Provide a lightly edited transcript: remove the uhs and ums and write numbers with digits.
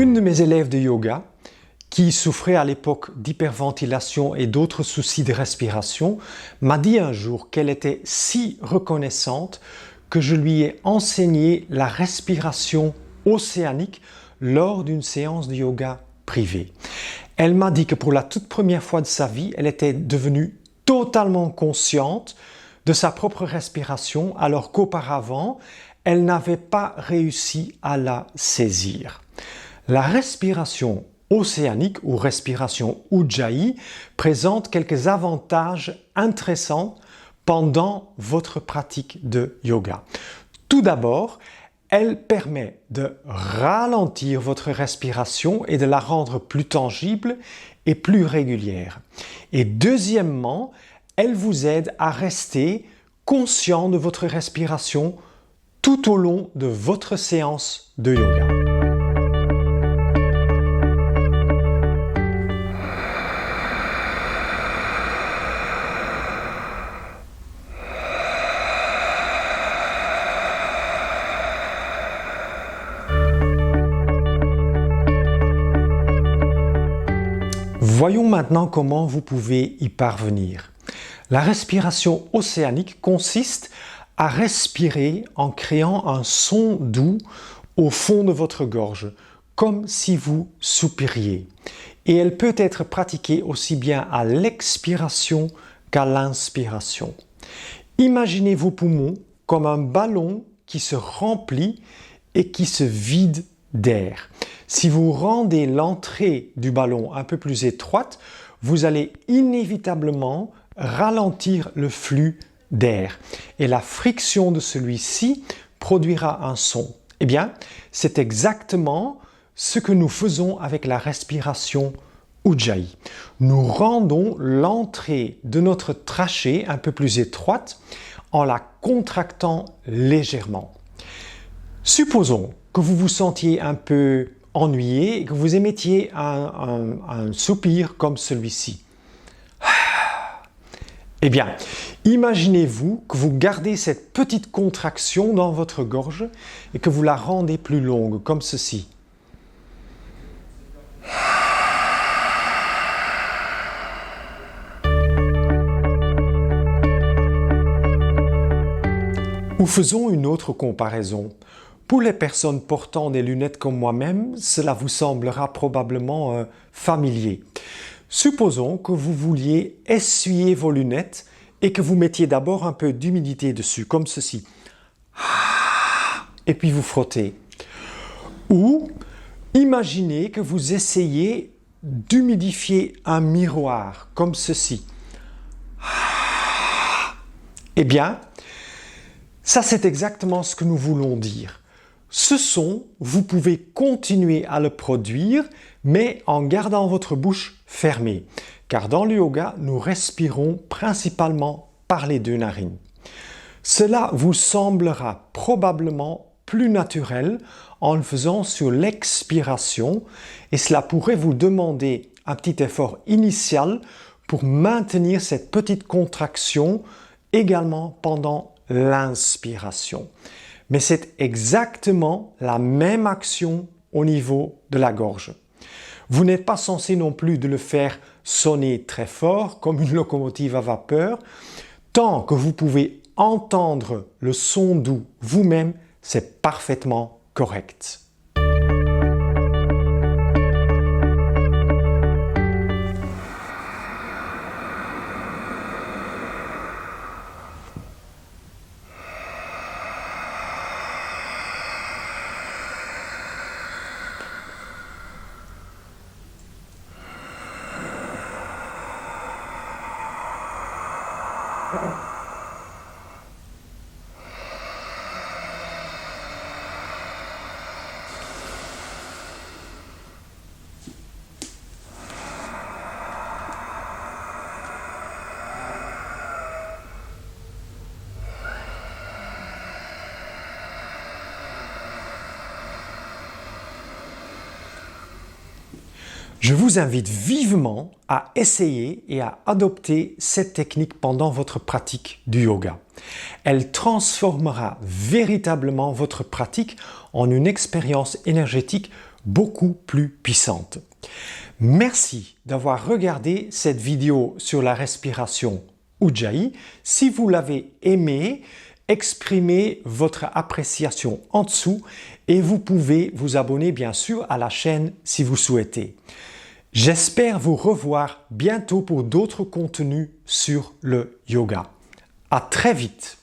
Une de mes élèves de yoga, qui souffrait à l'époque d'hyperventilation et d'autres soucis de respiration, m'a dit un jour qu'elle était si reconnaissante que je lui ai enseigné la respiration océanique lors d'une séance de yoga privée. Elle m'a dit que pour la toute première fois de sa vie, elle était devenue totalement consciente de sa propre respiration, alors qu'auparavant, elle n'avait pas réussi à la saisir. La respiration océanique ou respiration Ujjayi présente quelques avantages intéressants pendant votre pratique de yoga. Tout d'abord, elle permet de ralentir votre respiration et de la rendre plus tangible et plus régulière. Et deuxièmement, elle vous aide à rester conscient de votre respiration tout au long de votre séance de yoga. Voyons maintenant comment vous pouvez y parvenir. La respiration océanique consiste à respirer en créant un son doux au fond de votre gorge, comme si vous soupiriez. Et elle peut être pratiquée aussi bien à l'expiration qu'à l'inspiration. Imaginez vos poumons comme un ballon qui se remplit et qui se vide d'air. Si vous rendez l'entrée du ballon un peu plus étroite, vous allez inévitablement ralentir le flux d'air et la friction de celui-ci produira un son. Eh bien, c'est exactement ce que nous faisons avec la respiration Ujjayi. Nous rendons l'entrée de notre trachée un peu plus étroite en la contractant légèrement. Supposons que vous vous sentiez un peu ennuyé et que vous émettiez un soupir comme celui-ci. Eh bien, imaginez-vous que vous gardez cette petite contraction dans votre gorge et que vous la rendez plus longue, comme ceci. Ou faisons une autre comparaison. Pour les personnes portant des lunettes comme moi-même, cela vous semblera probablement familier. Supposons que vous vouliez essuyer vos lunettes et que vous mettiez d'abord un peu d'humidité dessus, comme ceci. Et puis vous frottez. Ou imaginez que vous essayez d'humidifier un miroir, comme ceci. Eh bien, ça c'est exactement ce que nous voulons dire. Ce son, vous pouvez continuer à le produire, mais en gardant votre bouche fermée. Car dans le yoga, nous respirons principalement par les deux narines. Cela vous semblera probablement plus naturel en le faisant sur l'expiration et cela pourrait vous demander un petit effort initial pour maintenir cette petite contraction également pendant l'inspiration. Mais c'est exactement la même action au niveau de la gorge. Vous n'êtes pas censé non plus de le faire sonner très fort comme une locomotive à vapeur. Tant que vous pouvez entendre le son doux vous-même, c'est parfaitement correct. Je vous invite vivement à essayer et à adopter cette technique pendant votre pratique du yoga. Elle transformera véritablement votre pratique en une expérience énergétique beaucoup plus puissante. Merci d'avoir regardé cette vidéo sur la respiration Ujjayi. Si vous l'avez aimé, exprimez votre appréciation en dessous et vous pouvez vous abonner bien sûr à la chaîne si vous souhaitez. J'espère vous revoir bientôt pour d'autres contenus sur le yoga. À très vite!